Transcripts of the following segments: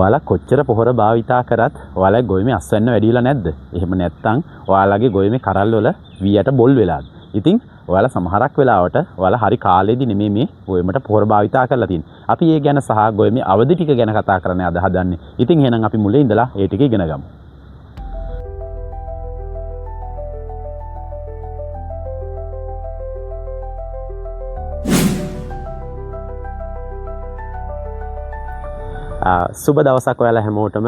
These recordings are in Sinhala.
ඔයාලා කොච්චර පොහොර භාවිතා කරත් ඔයාලා ගොයමේ අස්වැන්න වැඩිලා නැද්ද? එහෙම නැත්නම් ඔයාලගේ ගොයමේ කරල් වල වීයට බොල් වෙලාද? ඉතින් ඔයාලා සමහරක් වෙලාවට ඔයාලා හරි කාලෙදී නෙමෙයි මේ ගොයමට පොහොර භාවිතා කරලා තියෙන්නේ. අපි ඒ ගැන සහ ගොයමේ අවදි ටික ගැන කතා කරන්න අද හදන්නේ. ඉතින් එහෙනම් අපි මුලින් ඉඳලා ඒ ටික ඉගෙන ගමු. සුබ දවසක් ඔයාලා හැමෝටම.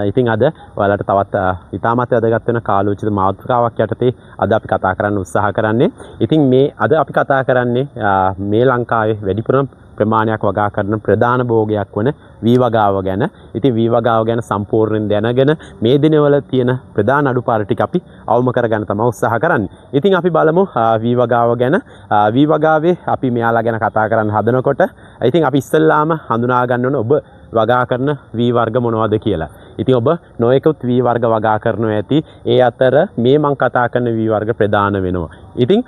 ඉතින් අද ඔයාලට තවත් ඉතාමත් වැදගත් වෙන කාලෝචිත මාතෘකාවක් යටතේ අද අපි කතා කරන්න උත්සාහ කරන්නේ. ඉතින් මේ අද අපි කතා කරන්නේ මේ ලංකාවේ වැඩිපුරම ප්‍රමාණයක් වගා කරන ප්‍රධාන භෝගයක් වන වී වගාව ගැන. ඉතින් වී වගාව ගැන සම්පූර්ණයෙන් දැනගෙන මේ දිනවල තියෙන ප්‍රධාන අඩුපාඩු ටික අපි අවම කරගන්න තමයි උත්සාහ කරන්නේ. ඉතින් අපි බලමු වී වගාව ගැන. වී වගාවේ අපි මෙයාලා ගැන කතා කරන්න හදනකොට ඉතින් අපි ඉස්සෙල්ලාම හඳුනා ගන්න ඕන ඔබ වගා කරන වී වර්ග මොනවද කියලා. ඉතින් ඔබ නොයෙකුත් වී වර්ග වගා කරනවා ඇති. ඒ අතර මේ මම කතා කරන වී වර්ග ප්‍රධාන වෙනවා. ඉතින්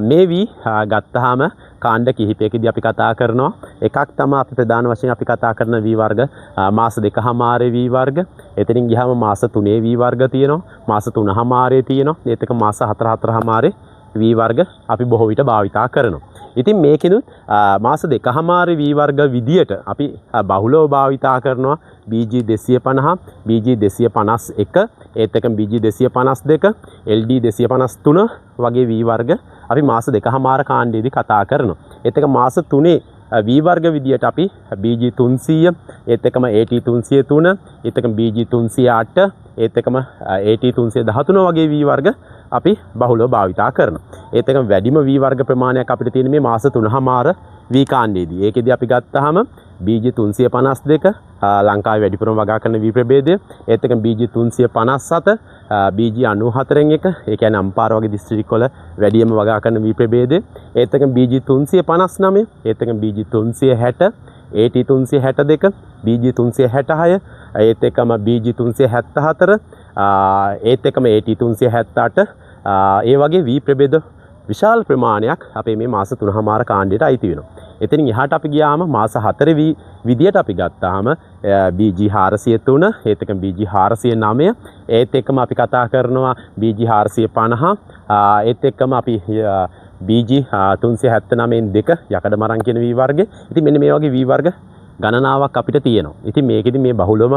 මේ වී ගත්තාම කාණ්ඩ කිහිපයකදී අපි කතා කරනවා. එකක් තමයි අපි ප්‍රධාන වශයෙන් අපි කතා කරන වී වර්ග මාස 2කමාරේ වී වර්ග. එතනින් ගියාම මාස 3 වී වර්ග තියෙනවා. මාස 3කමාරේ තියෙනවා. ඒත් එක මාස 4කමාරේ වී වර්ග අපි බොහෝ විට භාවිතා කරනවා. ඉතින් මේකිනුත් මාස 2කමාරේ වී වර්ග විදියට අපි බහුලව භාවිතා කරනවා BG 250, BG 251, ඒත් එකම BG 252, LD 253 වගේ වී වර්ග අපි මාස 2කමාර කාණ්ඩයේදී කතා කරනවා. ඒත් එක මාස 3 වී වර්ග විදියට අපි BG 300, ඒත් එකම AT 303, ඒත් එකම BG 308, ඒත් එකම AT 313 වගේ වී වර්ග අපි බහුලව භාවිතා කරනවා. ඒත් එකම වැඩිම වී වර්ග ප්‍රමාණයක් අපිට තියෙන මේ මාස 3කමාර වී කාණ්ඩයේදී. ඒකෙදී අපි ගත්තාම BG 352 ලංකාවේ වැඩිපුරම වගා කරන වී ප්‍රභේදය. ඒත් එකම BG 357, BG 94න් එක. ඒ කියන්නේ අම්පාර වගේ දිස්ත්‍රික්කවල වැඩිම වගා කරන වී ප්‍රභේදය. ඒත් එකම BG 359, ඒත් එකම BG 360, AT 362, BG 366, ඒත් එකම BG 374, ඒත් එකම AT 378, ඒ වගේ වී ප්‍රභේද විශාල ප්‍රමාණයක් අපේ මේ මාස 3කමාර කාණ්ඩයට අයිති වෙනවා. එතනින් එහාට අපි ගියාම මාස 4 විදියට අපි ගත්තාම BG 403, ඒත් එකම BG 409, ඒත් එකම අපි කතා කරනවා BG 450, ඒත් එකම අපි BG 379න් 2 යකඩ මරන් කියන වී වර්ගය. ඉතින් මෙන්න මේ වගේ වී වර්ග ගණනාවක් අපිට තියෙනවා. ඉතින් මේකෙදි මේ බහුලවම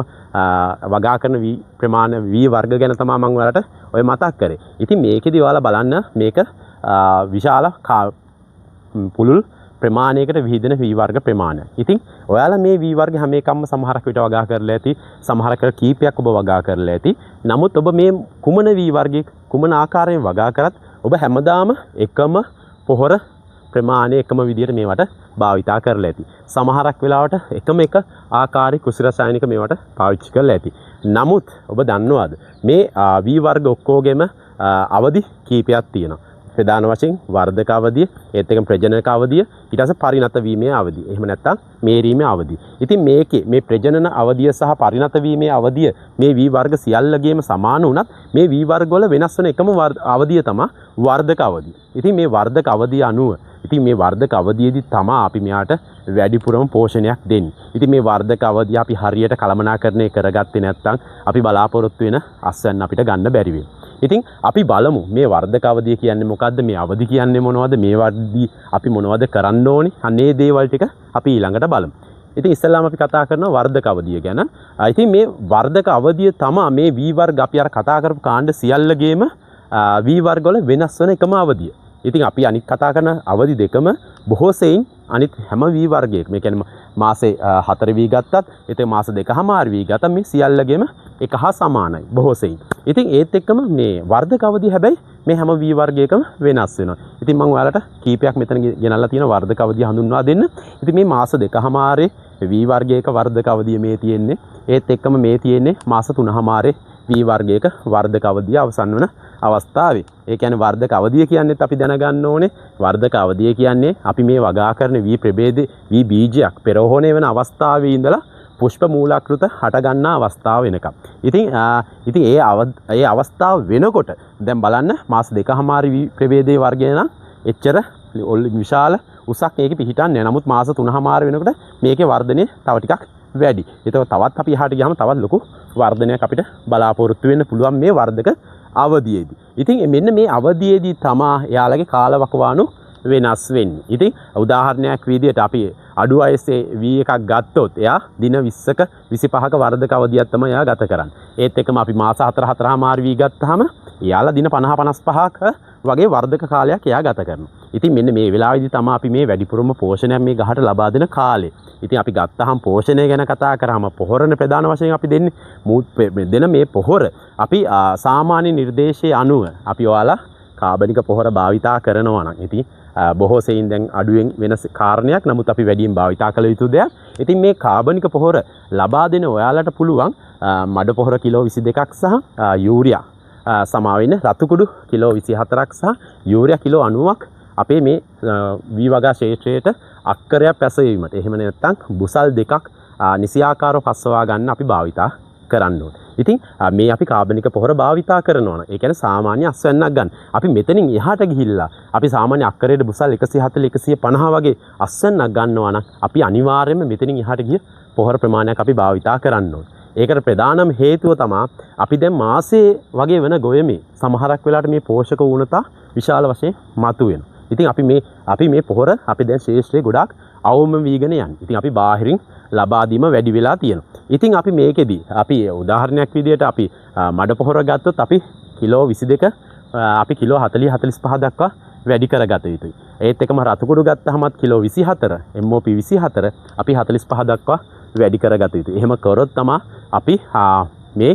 වගා කරන වී ප්‍රමාණ වී වර්ග ගැන තමයි මම ඔයාලට ඔය මතක් කරේ. ඉතින් මේකෙදි ඔයාලා බලන්න මේක විශාල පුළුල් ප්‍රමාණයකට විහිදෙන වී වර්ග ප්‍රමාණයක්. ඉතින් ඔයාලා මේ වී වර්ග හැම එකක්ම සමහරක් විට වගා කරලා ඇති, සමහරක් කීපයක් ඔබ වගා කරලා ඇති. නමුත් ඔබ මේ කුමන වී වර්ගයක කුමන ආකාරයෙන් වගා කරත් ඔබ හැමදාම එකම පොහොර ප්‍රමාණය එකම විදියට මේවට භාවිතා කරලා ඇති. සමහරක් වෙලාවට එකම එක ආකාරي කෘෂි රසායනික මේවට පාවිච්චි කරලා ඇති. නමුත් ඔබ දන්නවද මේ වී වර්ග ඔක්කොගෙම අවදි කීපයක් තියෙනවා. ප්‍රධාන වශයෙන් වර්ධක අවධිය, ඒත් එකම ප්‍රජනක අවධිය, ඊට පස්සේ පරිණත වීමේ අවධිය. එහෙම නැත්නම් මේරීමේ අවධිය. ඉතින් මේකේ මේ ප්‍රජනන අවධිය සහ පරිණත වීමේ අවධිය මේ වී වර්ග සියල්ලගේම සමාන වුණත් මේ වී වර්ග වල වෙනස් වෙන එකම අවධිය තමයි වර්ධක අවධිය. ඉතින් මේ වර්ධක අවධිය අනුව ඉතින් මේ වර්ධක අවධියේදී තමයි අපි මෙයාට වැඩිපුරම පෝෂණයක් දෙන්නේ. ඉතින් මේ වර්ධක අවධිය අපි හරියට කළමනාකරණය කරගත්තේ නැත්නම් අපි බලාපොරොත්තු වෙන අස්වැන්න අපිට ගන්න බැරි වෙනවා. ඉතින් අපි බලමු මේ වර්ධක අවධිය කියන්නේ මොකද්ද, මේ අවධි කියන්නේ මොනවද, මේ වර්ධි අපි මොනවද කරන්න ඕනේ, අනේ දේවල් ටික අපි ඊළඟට බලමු. ඉතින් ඉස්සෙල්ලාම අපි කතා කරනවා වර්ධක අවධිය ගැන. ඉතින් මේ වර්ධක අවධිය තමයි මේ වී වර්ග අපි අර කතා කරපු කාණ්ඩ සියල්ලගේම වී වර්ග වල වෙනස් වෙන එකම අවධිය. ඉතින් අපි අනිත් කතා කරන අවධි දෙකම බොහෝ සෙයින් අනිත් හැම වී වර්ගයක මේ කියන්නේ මාසේ 4 වී ගත්තත් ඒතේ මාස 2කමාර වී ගත්තත් මේ සියල්ලගෙම එක හා සමානයි බොහෝ සෙයින්. ඉතින් ඒත් එක්කම මේ වර්ධක අවධිය හැබැයි මේ හැම වී වර්ගයකම වෙනස් වෙනවා. ඉතින් මම ඔයාලට කීපයක් මෙතන ගෙනල්ලා තියෙන වර්ධක අවධිය හඳුන්වා දෙන්න. ඉතින් මේ මාස 2කමාරේ වී වර්ගයක වර්ධක අවධිය මේ තියෙන්නේ. ඒත් එක්කම මේ තියෙන්නේ මාස 3කමාරේ වී වර්ගයක වර්ධක අවධිය අවසන් වන අවස්ථාවේ. ඒ කියන්නේ වර්ධක අවධිය කියන්නේත් අපි දැනගන්න ඕනේ. වර්ධක අවධිය කියන්නේ අපි මේ වගා කරන වී ප්‍රභේදේ වී බීජයක් පෙරහෝණය වෙන අවස්ථාවේ ඉඳලා පුෂ්ප මූලාකෘත හට ගන්නා අවස්ථාව වෙනකම්. ඉතින් ඒ අවස්ථාව වෙනකොට දැන් බලන්න මාස 2කමාරි වී ප්‍රභේදයේ වර්ගය නම් එච්චර විශාල උසක් මේකේ පිහිටන්නේ නැහැ. නමුත් මාස 3කමාර වෙනකොට මේකේ වර්ධනය තව ටිකක් වැඩි. ඒක තවත් අපි එහාට ගියාම තවත් ලොකු වර්ධනයක් අපිට බලාපොරොත්තු වෙන්න පුළුවන් මේ වර්ධක අවධියේදී. ඉතින් මෙන්න මේ අවධියේදී තමා එයාලගේ කාලවකවානු වෙනස් වෙන්නේ. ඉතින් උදාහරණයක් විදිහට අපි අඩු වයසේ V1 එකක් ගත්තොත් එයා දින 20ක 25ක වර්ධක අවධියක් තමයි එයා ගත කරන්නේ. ඒත් එක්කම අපි මාස 4 V ගත්තාම එයාලා දින 50 55ක වගේ වර්ධක කාලයක් එයා ගත කරනවා. ඉතින් මෙන්න මේ වෙලාවේදී තමයි අපි මේ වැඩිපුරම පෝෂණයක් මේ ගහට ලබා දෙන කාලේ. ඉතින් අපි ගත්තාම පෝෂණය ගැන කතා කරාම පොහොරන ප්‍රධාන වශයෙන් අපි දෙන්නේ දෙන මේ පොහොර අපි සාමාන්‍ය නිර්දේශයේ අනුව අපි ඔයාලා කාබනික පොහොර භාවිතා කරනවා නම් ඉතින් බොහෝ සෙයින් දැන් අඩුවෙන් වෙන කාරණයක්. නමුත් අපි වැඩියෙන් භාවිතා කළ යුතු දෙයක්. ඉතින් මේ කාබනික පොහොර ලබා දෙන ඔයාලට පුළුවන් මඩ පොහොර කිලෝ 22ක් සහ යූරියා සමාවෙන්න රතු කුඩු කිලෝ 24ක් සහ යූරියා කිලෝ 90ක් අපේ මේ වී වගා ක්ෂේත්‍රයට අක්කරයක් පැසවීමට. එහෙම නැත්නම් බුසල් දෙකක් නිසියාකාරව පස්වවා ගන්න අපි භාවිතා කරන්න ඕනේ. ඉතින් මේ අපි කාබනික පොහොර භාවිතා කරනවා නම් ඒ කියන්නේ සාමාන්‍ය අස්වැන්නක් ගන්න. අපි මෙතනින් එහාට ගිහිල්ලා අපි සාමාන්‍ය අක්කරයට බුසල් 140 150 වගේ අස්වැන්නක් ගන්නවා නම් අපි අනිවාර්යයෙන්ම මෙතනින් එහාට ගිය පොහොර ප්‍රමාණයක් අපි භාවිතා කරන්න ඕනේ. ඒකට ප්‍රධානම හේතුව තමයි අපි දැන් මාසේ වගේ වෙන ගොයමේ සමහරක් වෙලාවට මේ පෝෂක ඌනතා විශාල වශයෙන් මතුවෙනවා. ඉතින් අපි මේ පොහොර අපි දැන් ශේෂ්ත්‍රයේ ගොඩාක් අවම වීගෙන යන්නේ. ඉතින් අපි බාහිරින් ලබා දීම වැඩි වෙලා තියෙනවා. ඉතින් අපි මේකෙදි අපි උදාහරණයක් විදිහට අපි මඩ පොහොර ගත්තොත් අපි කිලෝ 22 අපි කිලෝ 40 45 දක්වා වැඩි කරගත යුතුයි. ඒත් එකම රතු කුඩු ගත්තහමත් කිලෝ 24 MOP 24 අපි 45 දක්වා වැඩි කරගත යුතුයි. එහෙම කරොත් තමයි අපි මේ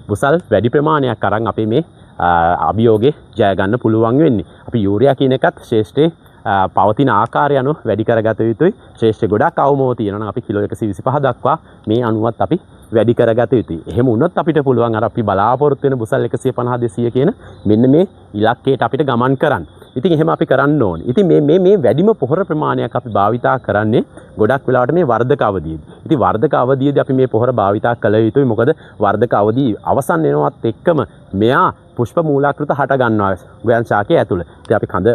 බුසල් වැඩි ප්‍රමාණයක් අරන් අපි මේ අභියෝගේ ජය ගන්න පුළුවන් වෙන්නේ. අපි යූරියා කියන එකත් ශේෂ්ඨේ පවතින ආකාරය අනුව වැඩි කරගත යුතුයි. ශේෂ්ඨ ගොඩක් අවමෝ තියෙනවා නම් අපි කිලෝ 125 දක්වා මේ අණුවත් අපි වැඩි කරගත යුතුයි. එහෙම වුණොත් අපිට පුළුවන් අර අපි බලාපොරොත්තු වෙන බුසල් 150 200 කියන මෙන්න මේ ඉලක්කයට අපිට ගමන් කරන්න. ඉතින් එහෙම අපි කරන්න ඕනේ. ඉතින් මේ වැඩිම පොහොර ප්‍රමාණයක් අපි භාවිතා කරන්නේ ගොඩක් වෙලාවට මේ වර්ධක අවධියේදී. ඉතින් වර්ධක අවධියේදී අපි මේ පොහොර භාවිතා කළ යුතුයි. මොකද වර්ධක අවධිය අවසන් වෙනවත් එක්කම මෙයා පුෂ්ප මූලාකෘත හට ගන්නවා ගොයන් ශාකයේ ඇතුළේ. ඉතින් අපි කඳ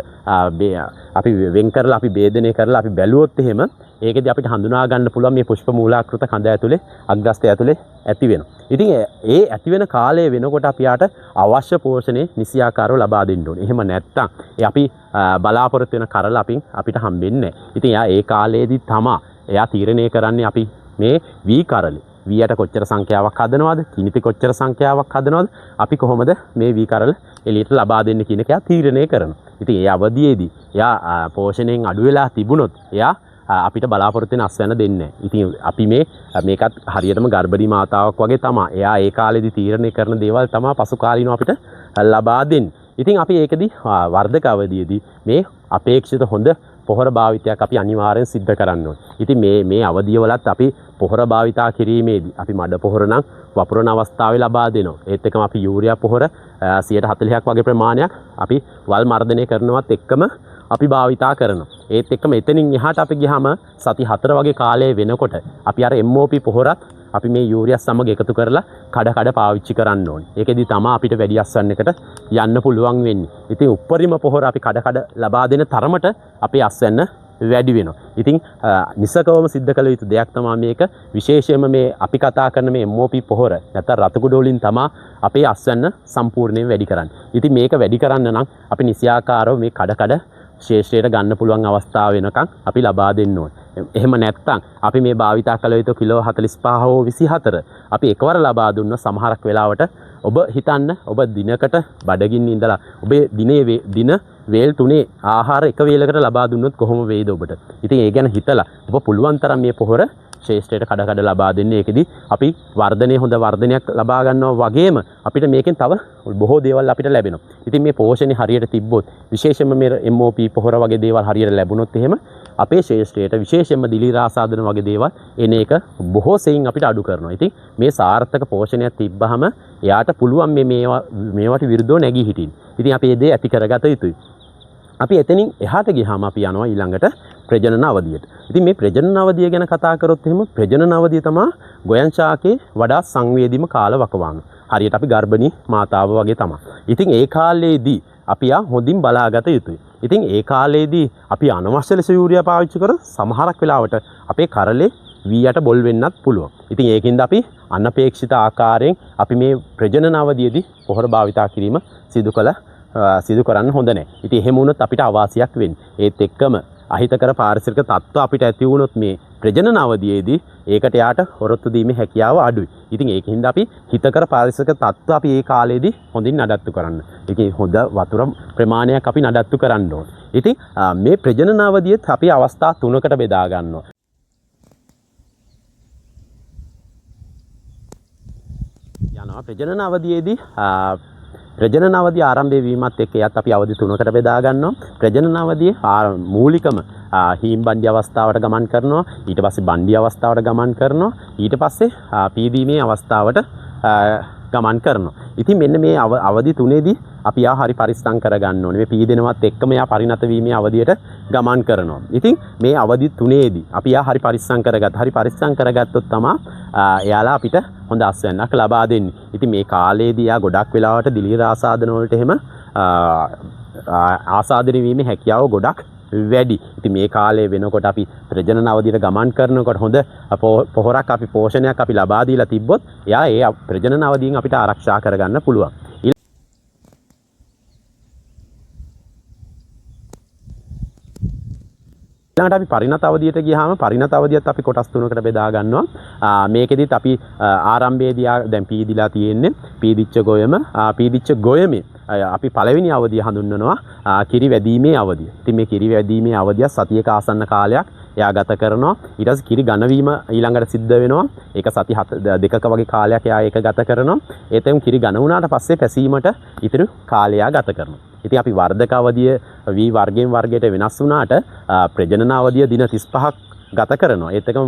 අපි වෙන් කරලා අපි ભેදනය කරලා අපි බැලුවොත් එහෙම ඒකෙදි අපිට හඳුනා ගන්න පුළුවන් මේ පුෂ්ප මූලාකෘත කඳ ඇතුලේ අග්‍රස්තය ඇතුලේ ඇති වෙනවා. ඉතින් ඒ ඇති වෙන කාලය වෙනකොට අපි යාට අවශ්‍ය පෝෂණය නිසියාකාරව ලබා දෙන්න ඕනේ. එහෙම නැත්නම් අපි බලාපොරොත්තු වෙන කරල අපිට හම්බෙන්නේ නැහැ. ඉතින් ඒ කාලයේදී තමා එයා තීරණය කරන්නේ අපි මේ වී කරලේ වීයට කොච්චර සංඛ්‍යාවක් හදනවද, කිනිති කොච්චර සංඛ්‍යාවක් හදනවද, අපි කොහොමද මේ වී කරල එළියට ලබා දෙන්නේ කියන එක එයා තීරණය කරනවා. ඉතින් ඒ අවධියේදී එයා පෝෂණයෙන් අඩු වෙලා තිබුණොත් එයා අපිට බලාපොරොත්තු වෙන අස්වැන්න දෙන්නේ නැහැ. ඉතින් අපි මේකත් හරියටම ගර්භණී මාතාවක් වගේ තමයි. එයා ඒ කාලේදී තීරණය කරන දේවල් තමයි පසු කාලීනව අපිට ලබා දෙන්නේ. ඉතින් අපි ඒකදී වර්ධක අවධියේදී මේ අපේක්ෂිත හොඳ පොහොර භාවිතයක් අපි අනිවාර්යෙන් සිද්ධ කරන්න ඕනේ. ඉතින් මේ අවධියවලත් අපි පොහොර භාවිතා කිරීමේදී අපි මඩ පොහොර නම් වපුරන අවස්ථාවේ ලබා දෙනවා. ඒත් එක්කම අපි යූරියා පොහොර 140ක් වගේ ප්‍රමාණයක් අපි වල් මර්ධනය කරනවත් එක්කම අපි භාවිතා කරනවා. ඒත් එක්කම එතනින් එහාට අපි ගියාම සති 4 වගේ කාලය වෙනකොට අපි අර MOP පොහොරත් අපි මේ යූරියා සමග එකතු කරලා කඩ පාවිච්චි කරන්න ඕනේ. ඒකෙදි තමයි අපිට වැඩි අස්වැන්නකට යන්න පුළුවන් වෙන්නේ. ඉතින් උප්පරිම පොහොර අපි කඩ ලබා දෙන තරමට අපේ අස්වැන්න වැඩි වෙනවා. ඉතින් නිසකවම සිද්ධ කළ යුතු දෙයක් තමයි මේක. විශේෂයෙන්ම මේ අපි කතා කරන මේ MOP පොහොර නැත්නම් රතු කුඩු වලින් තමයි අපේ අස්වැන්න සම්පූර්ණයෙන් වැඩි කරන්නේ. ඉතින් මේක වැඩි කරන්න නම් අපි නිසියාකාරව මේ කඩ ශේෂ්ඨයට ගන්න පුළුවන් අවස්ථාව වෙනකන් අපි ලබා දෙන්න ඕනේ. එහෙම නැත්නම් අපි මේ භාවිතා කළ යුතු කිලෝ 45 හෝ 24 අපි එකවර ලබා දුන්න සමහරක් වෙලාවට ඔබ හිතන්න ඔබ දිනකට බඩගින්න ඉඳලා ඔබේ දින වේල් 3 ආහාර එක වේලකට ලබා දුන්නොත් කොහොම වේද ඔබට? ඉතින් ඒ ගැන හිතලා ඔබ පුළුවන් තරම් මේ පොහොර ශේෂ්ඨයට කඩ ලබා දෙන්නේ. ඒකෙදි අපි හොඳ වර්ධනයක් ලබා ගන්නවා වගේම අපිට මේකෙන් තව බොහෝ දේවල් අපිට ලැබෙනවා. ඉතින් මේ පෝෂණය හරියට තිබ්බොත් විශේෂයෙන්ම මේ MOP පොහොර වගේ දේවල් හරියට ලැබුණොත් එහෙම අපේ ශේෂ්ඨයට විශේෂයෙන්ම දිලීර ආසාදන වගේ දේවල් එන එක බොහෝ සෙයින් අපිට අඩු කරනවා. ඉතින් මේ සාර්ථක පෝෂණයක් තිබ්බහම එයාට පුළුවන් මේවට විරුද්ධව නැගී හිටින්න. ඉතින් අපි මේ දේ ඇති කරගත යුතුයි. අපි එතනින් එහාට ගියාම අපි යනවා ඊළඟට ප්‍රජනන අවධියට. ඉතින් මේ ප්‍රජනන අවධිය ගැන කතා කරොත් එහෙම ප්‍රජනන අවධිය තමයි ගොයන් ශාකයේ වඩා සංවේදීම කාල වකවානු. හරියට අපි ගර්භණී මාතාව වගේ තමයි. ඉතින් ඒ කාලේදී අපි හොඳින් බලාගත යුතුයි. ඉතින් ඒ කාලේදී අපි අනවශ්‍ය ලෙස යූරියා පාවිච්චි කර සමහරක් වෙලාවට අපේ කරලේ වී යට බොල් වෙන්නත් පුළුවන්. ඉතින් ඒකින්ද අපි අනපේක්ෂිත ආකාරයෙන් අපි මේ ප්‍රජනන අවධියේදී පොහොර භාවිතා කිරීම සිදු කරන්න හොඳ නැහැ. ඉතින් එහෙම වුණොත් අපිට අවාසියක් වෙන්නේ. ඒත් එක්කම අහිතකර පාරිසරික තත්ත්ව අපිට ඇති වුණොත් මේ ප්‍රජනන අවධියේදී ඒකට යාට හොරොත්තු දීමේ හැකියාව අඩුයි. ඉතින් ඒකින්ද අපි හිතකර පාරිසරික තත්ත්ව අපි ඒ කාලේදී හොඳින් නඩත්තු කරන්න. ඒකේ හොඳ වතුර ප්‍රමාණයක් අපි නඩත්තු කරන්න ඕන. ඉතින් මේ ප්‍රජනන අවධියේත් අපි අවස්ථා තුනකට බෙදා ගන්නවා. යනවා ප්‍රජනන අවධියේදී ප්‍රජනන අවධිය ආරම්භ වීමත් එක්ක යත් අපි අවධි තුනකට බෙදා ගන්නවා. ප්‍රජනන අවධියේ මූලිකම හීම් බණ්ඩි අවස්ථාවට ගමන් කරනවා. ඊට පස්සේ බණ්ඩි අවස්ථාවට ගමන් කරනවා. ඊට පස්සේ පීදීමේ අවස්ථාවට ගමන් කරනවා. ඉතින් මෙන්න මේ අවධි තුනේදී අපි යා හරි පරිස්සම් කරගන්න ඕනේ. මේ පීදෙනවත් එක්කම යා පරිණත වීමේ අවධියට ගමන් කරනවා. ඉතින් මේ අවධි තුනේදී අපි යා හරි පරිස්සම් කරගත්තොත් තමයි එයාලා අපිට හොඳ අස්වැන්නක් ලබා දෙන්නේ. ඉතින් මේ කාලේදී යා ගොඩක් වෙලාවට දිලීර ආසාදන වලට එහෙම ආසාදනය වීමේ හැකියාව ගොඩක් වැඩි. ඉතින් මේ කාලේ වෙනකොට අපි ප්‍රජනන අවධියට ගමන් කරනකොට හොඳ පොහොරක් අපි පෝෂණයක් අපි ලබා දීලා තිබ්බොත් එයා ඒ ප්‍රජනන අවධියෙන් අපිට ආරක්ෂා කරගන්න පුළුවන්. ඊළඟට අපි පරිණත අවධියට ගියාම පරිණත අවධියත් අපි කොටස් තුනකට බෙදා ගන්නවා. මේකෙදිත් අපි ආරම්භයේදී දැන් පීදිලා තියෙන්නේ පීදිච්ච ගොයමේ අපි පළවෙනි අවධිය හඳුන්වනවා කිරි වැදීමේ අවධිය. ඉතින් මේ කිරි වැදීමේ අවධිය සතියක ආසන්න කාලයක් එයා ගත කරනවා. ඊට පස්සේ කිරි ඝනවීම ඊළඟට සිද්ධ වෙනවා. ඒක සති දෙකක වගේ කාලයක් එයා ඒක ගත කරනවා. ඒතෙන් කිරි ඝන වුණාට පස්සේ පැසීමට ඉතුරු කාලය ගත කරනවා. ඉතින් අපි වර්ධක අවධිය වී වර්ගයෙන් වර්ගයට වෙනස් වුණාට ප්‍රජනන අවධිය දින 35ක් ගත කරනවා. ඒත් එකම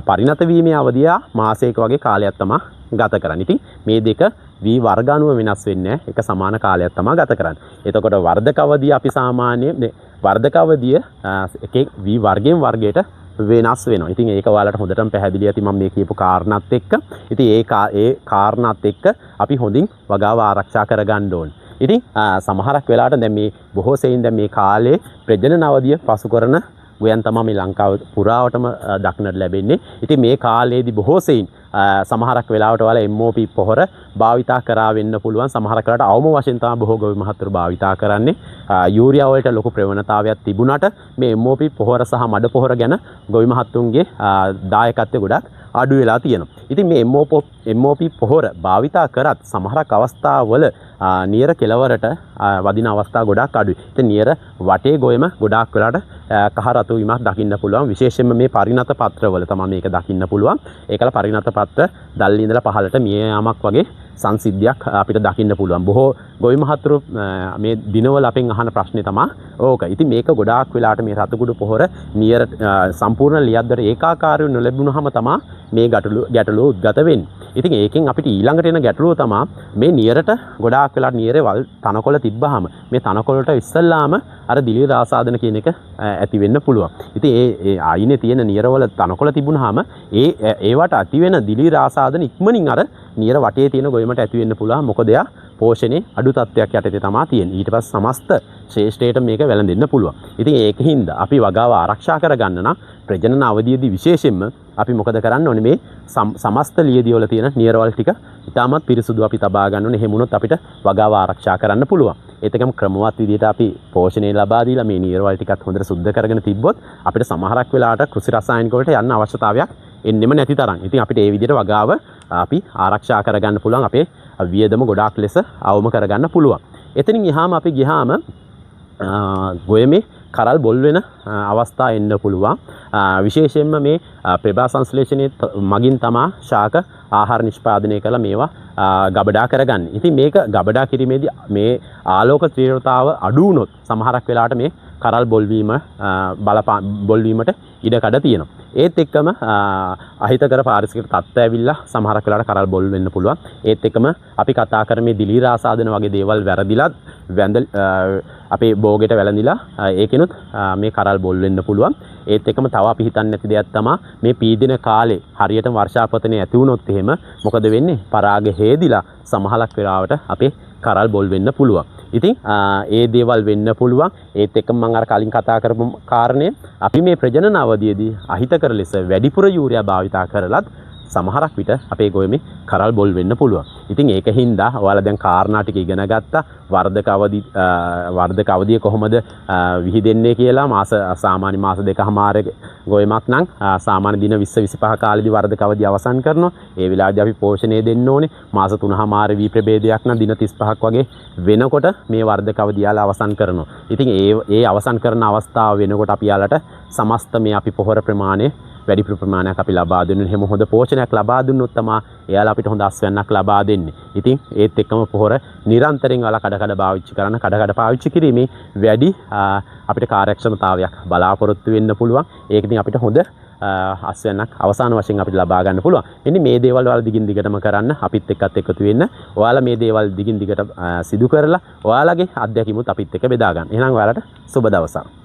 පරිණත වීමේ අවධිය මාසයක වගේ කාලයක් තමයි ගත කරන්නේ. ඉතින් මේ දෙක වී වර්ග අනුව වෙනස් වෙන්නේ නැහැ. එක සමාන කාලයක් තමයි ගත කරන්නේ. එතකොට වර්ධක අවධිය අපි සාමාන්‍ය වර්ධක අවධිය එකේ වී වර්ගයෙන් වර්ගයට වෙනස් වෙනවා. ඉතින් ඒක ඔයාලට හොඳටම පැහැදිලි ඇති මම මේ කියපු කාරණාත් එක්ක. ඉතින් ඒ කාරණාත් එක්ක අපි හොඳින් වගාව ආරක්ෂා කරගන්න ඕනේ. ඉතින් සමහරක් වෙලාවට දැන් මේ බොහෝ සෙයින් දැන් මේ කාලේ ප්‍රජනන අවධිය පසු කරන ගොයන් තමයි මේ ලංකාව පුරාවටම දක්නට ලැබෙන්නේ. ඉතින් මේ කාලේදී බොහෝ සෙයින් සමහරක් වෙලාවට ඔයාලා MOP පොහොර භාවිතා කරා වෙන්න පුළුවන්. සමහරක් වෙලාවට අවම වශයෙන් තමයි බොහෝ ගොවි මහත්තුරු භාවිතා කරන්නේ. යූරියා වලට ලොකු ප්‍රවණතාවයක් තිබුණාට මේ MOP පොහොර සහ මඩ පොහොර ගැන ගොවි මහත්තුන්ගේ දායකත්වය ගොඩක් අඩු වෙලා තියෙනවා. ඉතින් මේ MOP පොහොර භාවිතා කරත් සමහරක් අවස්ථාවල නියර කෙලවරට වදින අවස්ථා ගොඩක් අඩුයි. ඉතින් නියර වටේ ගොයම ගොඩාක් වෙලාට කහ රතු වීමක් දකින්න පුළුවන්. විශේෂයෙන්ම මේ පරිණත පත්‍රවල තමයි මේක දකින්න පුළුවන්. ඒකල පරිණත පත්‍ර දැල්ලි ඉඳලා පහළට මිය යාමක් වගේ සංසිද්ධියක් අපිට දකින්න පුළුවන්. බොහෝ ගොවි මහත්තුරු මේ දිනවල අපෙන් අහන ප්‍රශ්නේ තමයි ඕක. ඉතින් මේක ගොඩාක් වෙලාට මේ රතුකුඩු පොහොර නියර සම්පූර්ණ ලියද්දට ඒකාකාරීව නොලැබුණාම තමයි මේ ගැටලුව උද්ගත වෙන්නේ. ඉතින් ඒකෙන් අපිට ඊළඟට එන ගැටලුව තමයි මේ නියරට ගොඩාක් වෙලාට නියරේ වල් තනකොළ තිබ්බහම මේ තනකොළට ඉස්සල්ලාම අර දිලීර ආසාදන කියන එක ඇති වෙන්න පුළුවන්. ඉතින් ඒ ආයිනේ තියෙන නියරවල තනකොළ තිබුණාම ඒවට ඇති වෙන දිලීර ආසාදන ඉක්මනින් අර නියර වටේ තියෙන ගොයමට ඇති වෙන්න පුළුවන්. මොකද එයා පෝෂණේ අඩු තත්ත්වයක් යටතේ තමයි තියෙන්නේ. ඊට පස්සේ සමස්ත ශ්‍රේෂ්ඨයට මේක වැළඳෙන්න පුළුවන්. ඉතින් ඒකින්ද අපි වගාව ආරක්ෂා කරගන්න නම් ප්‍රජනන අවධියේදී විශේෂයෙන්ම අපි මොකද කරන්න ඕනේ මේ සමස්ත ලියදී වල තියෙන නියරවල් ටික ඉතාමත් පිරිසුදු අපි තබා ගන්න ඕනේ. එහෙම වුණොත් අපිට වගාව ආරක්ෂා කරන්න පුළුවන්. ඒතකම ක්‍රමවත් විදිහට අපි පෝෂණය ලබා දීලා මේ නියරවල් ටිකත් හොඳට සුද්ධ කරගෙන තිබ්බොත් අපිට සමහරක් වෙලාවට කෘෂි රසායනික වලට යන්න අවශ්‍යතාවයක් එන්නෙම නැති තරම්. ඉතින් අපිට මේ විදිහට වගාව අපි ආරක්ෂා කරගන්න පුළුවන්. අපේ වියදම ගොඩාක් ලෙස අවම කරගන්න පුළුවන්. එතනින් එහාම අපි ගියාම ගොයමේ කරල් බොල් වෙන අවස්ථා එන්න පුළුවන්. විශේෂයෙන්ම මේ ප්‍රභා සංශ්ලේෂණයේ මගින් තමා ශාක ආහාර නිෂ්පාදනය කළ මේවා ගබඩා කරගන්නේ. ඉතින් මේක ගබඩා කිරීමේදී මේ ආලෝක තීව්‍රතාව අඩු වුණොත් සමහරක් වෙලාවට මේ කරල් බොල්වීමට ඉඩකඩ තියෙනවා. ඒත් එක්කම අහිතකර පාරිසරික තත්ත්ව ඇවිල්ලා සමහරක් වෙලාවට කරල් බොල් වෙන්න පුළුවන්. ඒත් එක්කම අපි කතා කරන්නේ දිලීර ආසාදන වගේ දේවල් වැරදිලා අපේ බෝගෙට වැළඳිලා ඒකෙනුත් මේ කරල් බොල් වෙන්න පුළුවන්. ඒත් එක්කම තව අපි හිතන්නේ නැති දෙයක් තමයි මේ පීදින කාලේ හරියට වර්ෂාපතනේ ඇති වුණොත් එහෙම මොකද වෙන්නේ? පරාග හේදිලා සමහරක් වෙලාවට අපේ කරල් බොල් වෙන්න පුළුවන්. ඉතින් ඒ දේවල් වෙන්න පුළුවන්. ඒත් එක්කම මම අර කලින් කතා කරපු කාරණේ අපි මේ ප්‍රජනන අවධියේදී අහිතකර ලෙස වැඩිපුර යූරියා භාවිතා කරලත් සමහරක් විට අපේ ගොයමේ කරල් බොල් වෙන්න පුළුවන්. ඉතින් ඒකින්ද ඔයාලා දැන් කාරණා ටික ඉගෙන ගත්තා. වර්ධක අවධිය කොහොමද විහිදෙන්නේ කියලා සාමාන්‍ය මාස දෙකමාර ගොයමක් නම් සාමාන්‍ය දින 20-25 කාලෙදී වර්ධක අවධිය අවසන් කරනවා. ඒ වෙලාවේදී අපි පෝෂණය දෙන්න ඕනේ. මාස 3මාර වී ප්‍රභේදයක් නම් දින 35ක් වගේ වෙනකොට මේ වර්ධක අවධිය යාලා අවසන් කරනවා. ඉතින් ඒ අවසන් කරන අවස්ථාව වෙනකොට අපි යාලට සමස්ත මේ අපි පොහොර ප්‍රමාණය වැඩි ප්‍රමාණයක් අපි ලබා දෙන්න හැම හොඳ පෝෂණයක් ලබා දුන්නොත් තමයි එයාලා අපිට හොඳ අස්වැන්නක් ලබා දෙන්නේ. ඉතින් ඒත් එක්කම පොහොර නිරන්තරයෙන් ඔයාලා කඩ පාවිච්චි කරන්න කඩ පාවිච්චි කිරීමෙන් වැඩි අපිට කාර්යක්ෂමතාවයක් බලාපොරොත්තු වෙන්න පුළුවන්. ඒක ඉතින් අපිට හොඳ අස්වැන්නක් අවසාන වශයෙන් අපිට ලබා ගන්න පුළුවන්. මෙන්න මේ දේවල් ඔයාලා දිගින් දිගටම කරන්න අපිත් එක්කත් එකතු වෙන්න. ඔයාලා මේ දේවල් දිගින් දිගට සිදු කරලා ඔයාලගේ අත්දැකීමුත් අපිත් එක්ක බෙදා ගන්න. එහෙනම් ඔයාලට සුබ දවසක්.